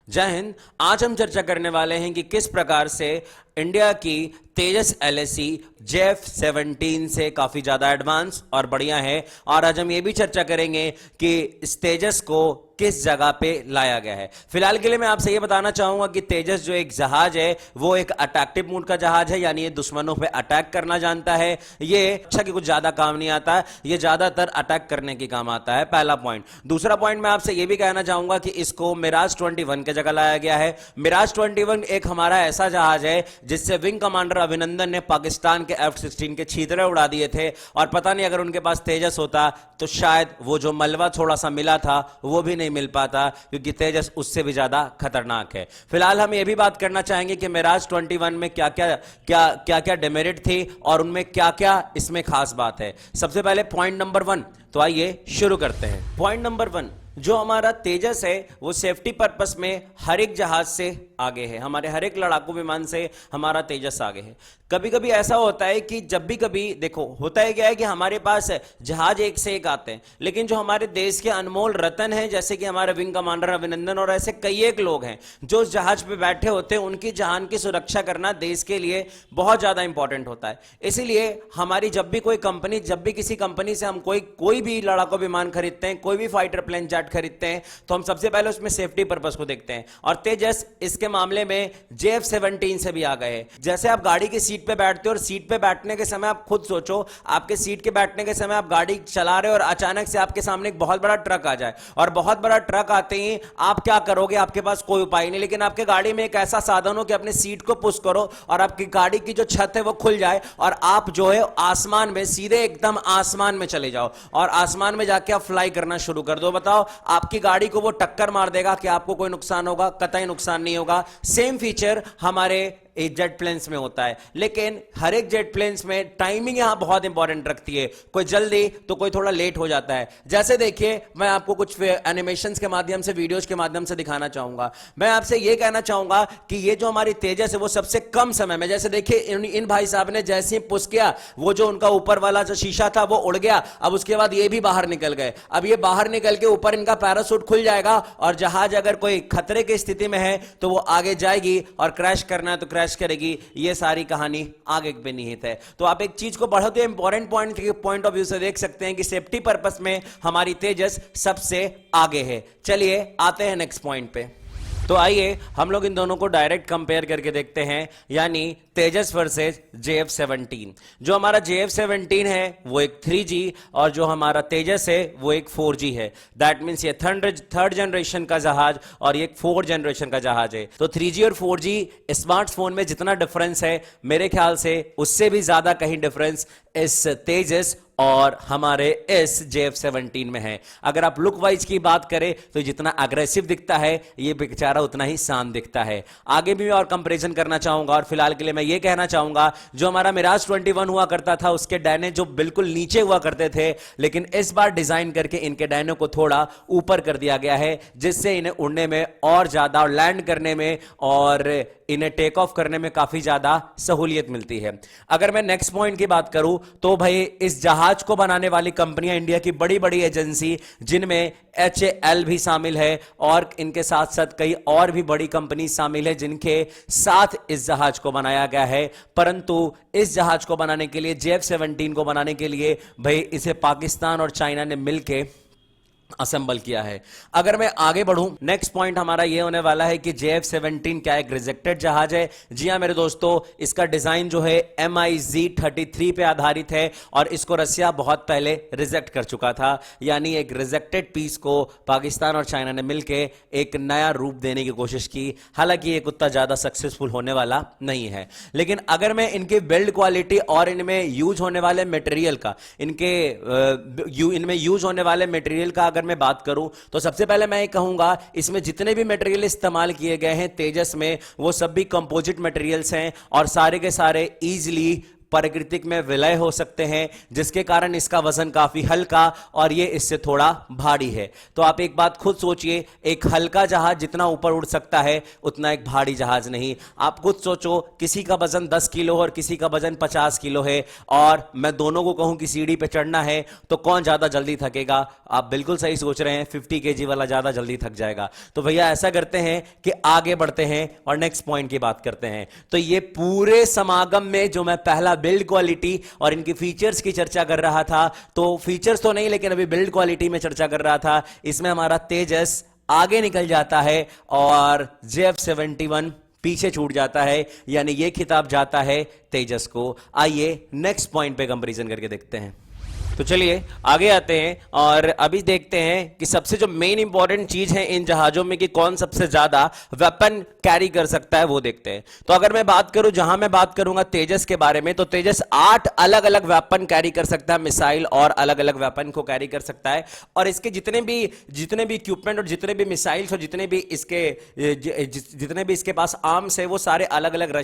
जय हिंद। आज हम चर्चा करने वाले हैं कि किस प्रकार से इंडिया की तेजस एलएससी JF-17 से काफी ज्यादा एडवांस और बढ़िया है। और आज हम ये भी चर्चा करेंगे कि इस तेजस को किस जगह पे लाया गया है। फिलहाल के लिए मैं आपसे ये बताना चाहूंगा कि तेजस जो एक जहाज है वो एक अटैक्टिव मोड का जहाज है, यानी ये दुश्मनों पे अटैक करना जानता है। ये अच्छा कि कुछ ज्यादा काम नहीं आता है, ये ज्यादातर अटैक करने के काम आता है, पहला पॉइंट। दूसरा पॉइंट मैं आपसे ये भी कहना चाहूंगा कि इसको मिराज 21 के जगह लाया गया है। मिराज 21 एक हमारा ऐसा जहाज है जिससे विंग कमांडर अभिनंदन ने पाकिस्तान के F-16 के छींतरे उड़ा दिए थे। और पता नहीं अगर उनके पास तेजस होता तो शायद वो जो मलबा थोड़ा सा मिला था वो भी नहीं मिल पाता, क्योंकि तेजस उससे भी ज्यादा खतरनाक है। फिलहाल हम ये भी बात करना चाहेंगे कि मिराज 21 में क्या क्या डिमेरिट थी और उनमें क्या क्या इसमें खास बात है। सबसे पहले पॉइंट नंबर 1, तो आइए शुरू करते हैं। पॉइंट नंबर 1, जो हमारा तेजस है वो सेफ्टी पर्पस में हर एक जहाज से आगे है, हमारे हर एक लड़ाकू विमान से हमारा तेजस आगे है। कभी कभी ऐसा होता है कि जब भी कभी देखो होता है क्या है कि हमारे पास जहाज एक से एक आते हैं, लेकिन जो हमारे देश के अनमोल रतन हैं जैसे कि हमारे विंग कमांडर अभिनंदन और ऐसे कई एक लोग हैं जो उस जहाज पे बैठे होते हैं, उनकी जान की सुरक्षा करना देश के लिए बहुत ज्यादा इंपॉर्टेंट होता है। इसीलिए हमारी जब भी किसी कंपनी से हम कोई भी लड़ाकू विमान खरीदते हैं, कोई भी फाइटर प्लेन जेट खरीदते हैं, तो हम सबसे पहले उसमें सेफ्टी पर्पस को देखते हैं। और तेजस इसके मामले में JF-17 से भी आ गए हैं। जैसे आप गाड़ी की सीट पे बैठते हो और सीट पे बैठने के समय आप खुद सोचो, आपके सीट के बैठने के समय आप गाड़ी चला रहे हो और अचानक से आपके सामने एक बहुत बड़ा ट्रक आ जाए, और बहुत बड़ा ट्रक आते ही आप क्या करोगे? आपके पास कोई उपाय नहीं, लेकिन आपके गाड़ी में एक ऐसा साधन हो कि अपने सीट को पुश करो और आपकी गाड़ी की जो छत है वो खुल जाए और आप जो है आसमान में सीधे एकदम आसमान में चले जाओ और आसमान में जाके आप फ्लाई करना शुरू कर दो। बताओ आपकी गाड़ी को वो टक्कर मार देगा कि आपको कोई नुकसान होगा? कतई नुकसान नहीं होगा। सेम फीचर हमारे जेट प्लेन्स में होता है, लेकिन हर एक जेट प्लेन्स में टाइमिंग यहां बहुत इंपॉर्टेंट रखती है, कोई जल्दी तो कोई थोड़ा लेट हो जाता है। जैसे देखिए, मैं आपको कुछ एनिमेशंस के माध्यम से, वीडियोस के माध्यम से दिखाना चाहूंगा। मैं आपसे यह कहना चाहूंगा कि ये जो हमारी तेजस है वो सबसे कम समय में, जैसे देखिए इन भाई साहब ने जैसे ही पुश किया, वो जो उनका ऊपर वाला जो शीशा था वो उड़ गया। अब उसके बाद ये भी बाहर निकल गए। अब ये बाहर निकल के ऊपर इनका पैराशूट खुल जाएगा और जहाज अगर कोई खतरे की स्थिति में है तो वो आगे जाएगी और क्रैश करना है तो क्रैश करेगी। ये सारी कहानी आगे पे निहित है। तो आप एक चीज को बहुत ही इंपॉर्टेंट पॉइंट ऑफ व्यू से देख सकते हैं कि सेफ्टी पर्पस में हमारी तेजस सबसे आगे है। चलिए आते हैं नेक्स्ट पॉइंट पे। तो आइए हम लोग इन दोनों को डायरेक्ट कंपेयर करके देखते हैं, यानी तेजस वर्सेस JF-17। जो हमारा JF-17 है वो एक 3G और जो हमारा तेजस है वो एक 4G है। दैट मीन्स ये थर्ड जनरेशन का जहाज और ये 4th जनरेशन का जहाज है। तो 3G और 4G स्मार्टफोन में जितना डिफरेंस है, मेरे ख्याल से उससे भी ज्यादा कहीं डिफरेंस इस तेजस और हमारे इस JF-17 में है। अगर आप लुक वाइज की बात करें तो जितना अग्रेसिव दिखता है ये बेचारा उतना ही शांत दिखता है। आगे भी और कंपैरिजन करना चाहूंगा और फिलहाल के लिए मैं ये कहना चाहूंगा, जो हमारा मिराज 21 हुआ करता था उसके डायने जो बिल्कुल नीचे हुआ करते थे, लेकिन इस बार डिजाइन करके इनके डायनों को थोड़ा ऊपर कर दिया गया है, जिससे इन्हें उड़ने में और ज्यादा और लैंड करने में और इन्हें टेक ऑफ करने में काफी ज्यादा सहूलियत मिलती है। अगर मैं नेक्स्ट पॉइंट की बात करूं तो भाई इस जहाज को बनाने वाली कंपनियां इंडिया की बड़ी बड़ी एजेंसी, जिनमें HAL भी शामिल है और इनके साथ साथ कई और भी बड़ी कंपनी शामिल है जिनके साथ इस जहाज को बनाया गया है। परंतु इस जहाज को बनाने के लिए, JF-17 को बनाने के लिए भाई इसे पाकिस्तान और चाइना ने मिलकर असेंबल किया है। अगर मैं आगे बढ़ूं, नेक्स्ट पॉइंट हमारा यह होने वाला है कि JF-17 क्या एक रिजेक्टेड जहाज है? जी हां मेरे दोस्तों, इसका डिजाइन जो है MiG-33 पे आधारित है और इसको रसिया बहुत पहले रिजेक्ट कर चुका था, यानी एक रिजेक्टेड पीस को पाकिस्तान और चाइना ने मिलकर एक नया रूप देने की कोशिश की। हालांकि ये कुत्ता ज्यादा सक्सेसफुल होने वाला नहीं है, लेकिन अगर मैं इनकी बिल्ड क्वालिटी और इनमें यूज होने वाले मटेरियल का अगर मैं बात करूं तो सबसे पहले मैं ये कहूंगा, इसमें जितने भी मटेरियल इस्तेमाल किए गए हैं तेजस में, वो सब भी कंपोजिट मटेरियल्स हैं और सारे के सारे इजीली प्राकृतिक में विलय हो सकते हैं, जिसके कारण इसका वजन काफी हल्का और ये इससे थोड़ा भारी है। तो आप एक बात खुद सोचिए, एक हल्का जहाज जितना ऊपर उड़ सकता है उतना एक भारी जहाज नहीं। आप खुद सोचो, किसी का वजन 10 किलो और किसी का वजन 50 किलो है, और मैं दोनों को कहूं कि सीढ़ी पे चढ़ना है तो कौन ज्यादा जल्दी थकेगा? आप बिल्कुल सही सोच रहे हैं, 50 केजी वाला ज्यादा जल्दी थक जाएगा। तो भैया ऐसा करते हैं कि आगे बढ़ते हैं और नेक्स्ट पॉइंट की बात करते हैं। तो ये पूरे समागम में जो मैं पहला बिल्ड क्वालिटी और इनकी फीचर्स की चर्चा कर रहा था, तो फीचर्स तो नहीं लेकिन अभी बिल्ड क्वालिटी में चर्चा कर रहा था, इसमें हमारा तेजस आगे निकल जाता है और JF-71 पीछे छूट जाता है, यानी ये खिताब जाता है तेजस को। आइए नेक्स्ट पॉइंट पे कंपैरिजन करके देखते हैं। तो चलिए आगे आते हैं और अभी देखते हैं कि सबसे जो मेन इंपॉर्टेंट चीज है इन जहाजों में कि कौन सबसे ज्यादा वेपन कैरी कर सकता है, वो देखते हैं। तो अगर मैं बात करूं, जहां मैं बात करूंगा तेजस के बारे में, तो तेजस 8 अलग अलग वेपन कैरी कर सकता है, मिसाइल और अलग अलग वेपन को कैरी कर सकता है। और इसके जितने भी इक्विपमेंट और जितने भी मिसाइल्स और जितने भी इसके पास आर्म्स है, वो सारे अलग अलग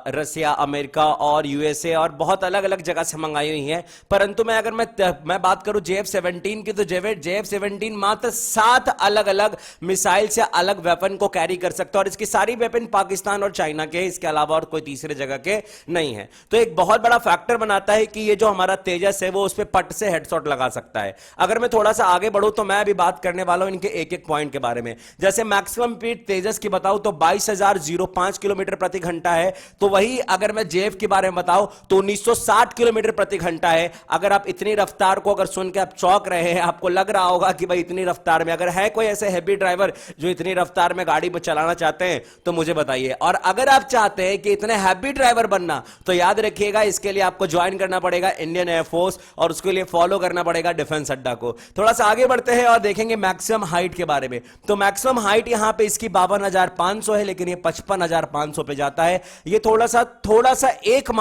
रशिया, अमेरिका और यूएसए और बहुत अलग अलग जगह से मंगाई हुई हैं। परंतु अगर मैं बात करूं JF-17 की, तो JF-17 मात्र 7 अलग अलग मिसाइल से अलग वेपन को कैरी कर सकता है, और इसकी सारी वेपन पाकिस्तान और चाइना के, इसके अलावा और कोई तीसरे जगह के नहीं है। तो एक बहुत बड़ा फैक्टर बनाता है कि ये जो हमारा तेजस है वो उस पर पट से हेडशॉट लगा सकता है। अगर मैं थोड़ा सा आगे बढ़ूं तो मैं अभी बात करने वाला हूं इनके एक एक पॉइंट के बारे में। जैसे मैक्सिमम स्पीड तेजस की बताऊं तो 22,005 किलोमीटर प्रति घंटा है, तो वही अगर मैं JF के बारे में बताऊं तो 1960 किलोमीटर प्रति घंटा है। अगर आप इतनी रफ्तार को अगर सुन के आप चौंक रहे हैं, आपको लग रहा होगा कि भाई इतनी रफ्तार में, अगर है कोई ऐसे हैवी ड्राइवर जो इतनी रफ्तार में गाड़ी पर चलाना चाहते हैं तो मुझे बताइए। और अगर आप चाहते हैं कि इतने हैवी ड्राइवर बनना, तो याद रखिएगा इसके लिए आपको ज्वाइन करना पड़ेगा इंडियन एयरफोर्स, और उसके लिए फॉलो करना पड़ेगा डिफेंस अड्डा को। थोड़ा सा आगे बढ़ते हैं और देखेंगे मैक्सिमम हाइट के बारे में। तो मैक्सिमम हाइट यहां पे इसकी 52,500 है, लेकिन ये 55,500 पे जाता है। ये थोड़ा सा एक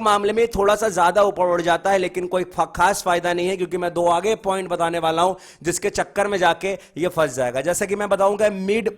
मामले में थोड़ा सा ज्यादा ऊपर उड़ जाता है, लेकिन कोई खास फायदा नहीं है, क्योंकि मैं दो आगे पॉइंट बताने वाला हूं जिसके चक्कर में जाके ये फंस जाएगा। जैसा कि मैं बताऊंगा मिड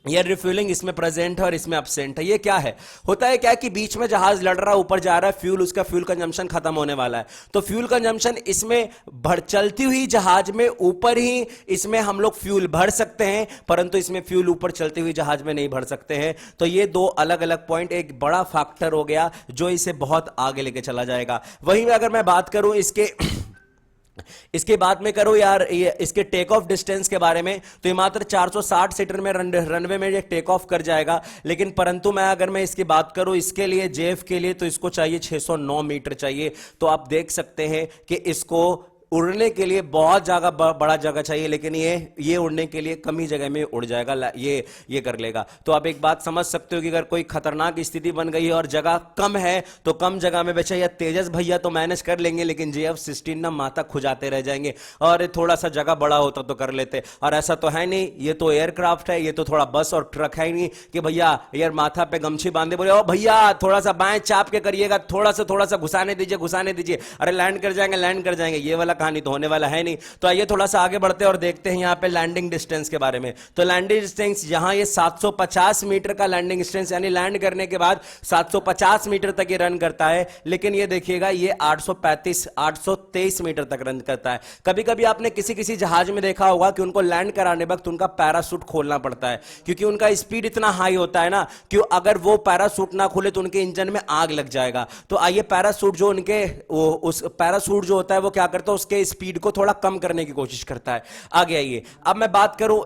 एयर रिफ्यूलिंग इसमें प्रेजेंट है और इसमें एब्सेंट है। ये क्या है, होता है क्या कि बीच में जहाज लड़ रहा है, ऊपर जा रहा है, उसका फ्यूल कंजम्पशन खत्म होने वाला है, तो फ्यूल कंजम्पशन इसमें चलती हुई जहाज में ऊपर ही इसमें हम लोग फ्यूल भर सकते हैं, परंतु इसमें फ्यूल ऊपर चलती हुई जहाज में नहीं भर सकते हैं। तो ये दो अलग अलग पॉइंट एक बड़ा फैक्टर हो गया जो इसे बहुत आगे लेके चला जाएगा। वहीं में अगर मैं बात करूं इसके बाद में करो यार इसके टेक ऑफ डिस्टेंस के बारे में, तो ये मात्र 460 सीटर में रनवे में ये टेक ऑफ कर जाएगा। लेकिन परंतु अगर मैं इसकी बात करूं इसके लिए JF के लिए, तो इसको चाहिए 609 मीटर चाहिए। तो आप देख सकते हैं कि इसको उड़ने के लिए बहुत बड़ा जगह चाहिए, लेकिन ये उड़ने के लिए कम ही जगह में उड़ जाएगा, ये कर लेगा। तो आप एक बात समझ सकते हो कि अगर कोई खतरनाक स्थिति बन गई है और जगह कम है, तो कम जगह में बेचा या तेजस भैया तो मैनेज कर लेंगे, लेकिन JF-16 ना माथा खुजाते रह जाएंगे, और थोड़ा सा जगह बड़ा होता तो कर लेते। और ऐसा तो है नहीं, ये तो एयरक्राफ्ट है, ये तो थोड़ा बस और ट्रक है नहीं कि भैया यार माथा पे गमछी बांधे बोले ओ भैया थोड़ा सा बाएं चाप के करिएगा, थोड़ा सा घुसाने दीजिए, अरे लैंड कर जाएंगे, ये वाला कहानी तो होने वाला है नहीं। तो आइए थोड़ा सा आगे बढ़ते हैं और देखते हैं यहां पे लैंडिंग डिस्टेंस के बारे में। तो लैंडिंग डिस्टेंस यहां ये 750 मीटर का लैंडिंग डिस्टेंस, यानी लैंड करने के बाद 750 मीटर तक ये रन करता है। लेकिन ये देखिएगा ये 823 मीटर तक रन करता है। कभी कभी आपने किसी जहाज में देखा होगा कि उनको लैंड कराने वक्त उनका पैरासूट खोलना पड़ता है, क्योंकि उनका स्पीड इतना हाई होता है ना कि अगर वो पैरासूट ना खोले तो उनके इंजन में आग लग जाएगा। तो आइए पैरासूट जो उस पैरासूट जो होता है वो क्या करता है, उसके स्पीड को थोड़ा कम करने की कोशिश करता है। आगे आइए, अब मैं बात करूं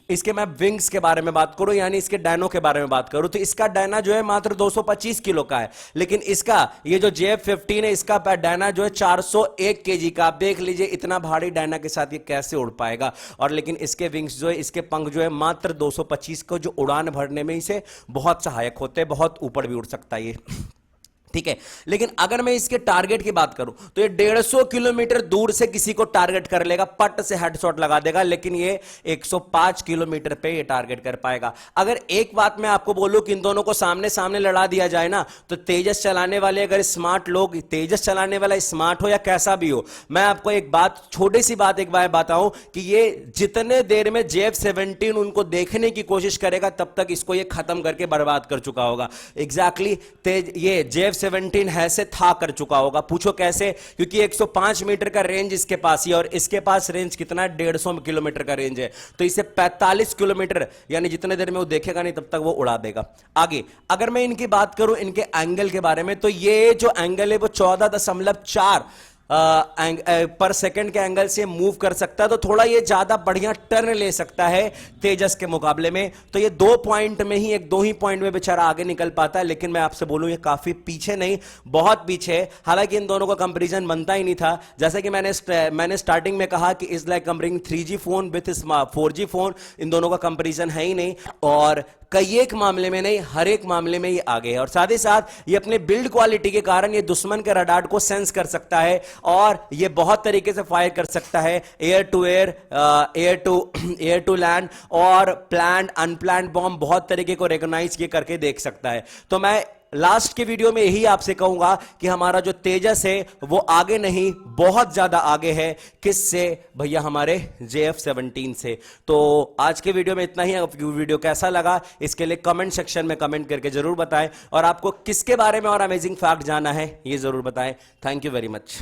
इसके मैं विंग्स के बारे में बात करूं, यानी इसके डायनो के बारे में बात करूं, तो इसका डायना जो है मात्र 225 किलो का है। लेकिन इसका ये जो JF-15 है, इसका डायना जो है 401 केजी का। आप देख लीजिए इतना भारी डायना के साथ ये कैसे उड़ पाएगा। और लेकिन इसके विंग्स जो है, इसके पंख जो है मात्र 225 को, जो उड़ान भरने में इसे बहुत सहायक होते हैं, बहुत ऊपर भी उड़ सकता है ये। ठीक है। लेकिन अगर मैं इसके टारगेट की बात करूं तो ये 150 किलोमीटर दूर से किसी को टारगेट कर लेगा, पट से हेडशॉट लगा देगा, लेकिन ये 105 किलोमीटर पे ये टारगेट कर पाएगा। अगर एक बात मैं आपको बोलूं कि इन दोनों को सामने सामने लड़ा दिया जाए ना, तो तेजस चलाने वाले अगर स्मार्ट लोग, तेजस चलाने वाला स्मार्ट हो या कैसा भी हो, मैं आपको एक बात, छोटी सी बात एक बार बताऊं कि ये जितने देर में JF-17 उनको देखने की कोशिश करेगा, तब तक इसको ये खत्म करके बर्बाद कर चुका होगा। एग्जैक्टली तेज ये JF-17 है से था कर चुका होगा। पूछो कैसे? क्योंकि 105 मीटर का रेंज इसके पास ही, और इसके पास रेंज कितना है? 150 किलोमीटर का रेंज है। तो इसे 45 किलोमीटर, यानी जितने देर में वो देखेगा नहीं तब तक वो उड़ा देगा। आगे अगर मैं इनकी बात करूं, इनके एंगल के बारे में, तो ये जो एंगल है वो 14.4 पर सेकंड के एंगल से मूव कर सकता है, तो थोड़ा ये ज्यादा बढ़िया टर्न ले सकता है तेजस के मुकाबले में। तो ये 2 पॉइंट में ही, 2 ही पॉइंट में बेचारा आगे निकल पाता है। लेकिन मैं आपसे बोलूं ये काफी पीछे नहीं, बहुत पीछे है। हालांकि इन दोनों का कंपैरिजन बनता ही नहीं था। जैसे कि मैंने स्टार्टिंग में कहा कि is like comparing 3G phone with 4G phone, इन दोनों का कंपैरिजन है ही नहीं। और कई एक मामले में नहीं, हर एक मामले में ये आगे है। और साथ ही साथ ये अपने बिल्ड क्वालिटी के कारण ये दुश्मन के रडार को सेंस कर सकता है, और ये बहुत तरीके से फायर कर सकता है, air to air, air to land, और प्लान्ड अनप्लान्ड बॉम्ब, बहुत तरीके को रिकॉग्नाइज ये करके देख सकता है। तो मैं लास्ट के वीडियो में यही आपसे कहूंगा कि हमारा जो तेजस है वो आगे नहीं, बहुत ज्यादा आगे है। किससे भैया? हमारे JF-17 से। तो आज के वीडियो में इतना ही। वीडियो कैसा लगा इसके लिए कमेंट सेक्शन में कमेंट करके जरूर बताएं, और आपको किसके बारे में और अमेजिंग फैक्ट जानना है ये जरूर बताएं। Thank you very much.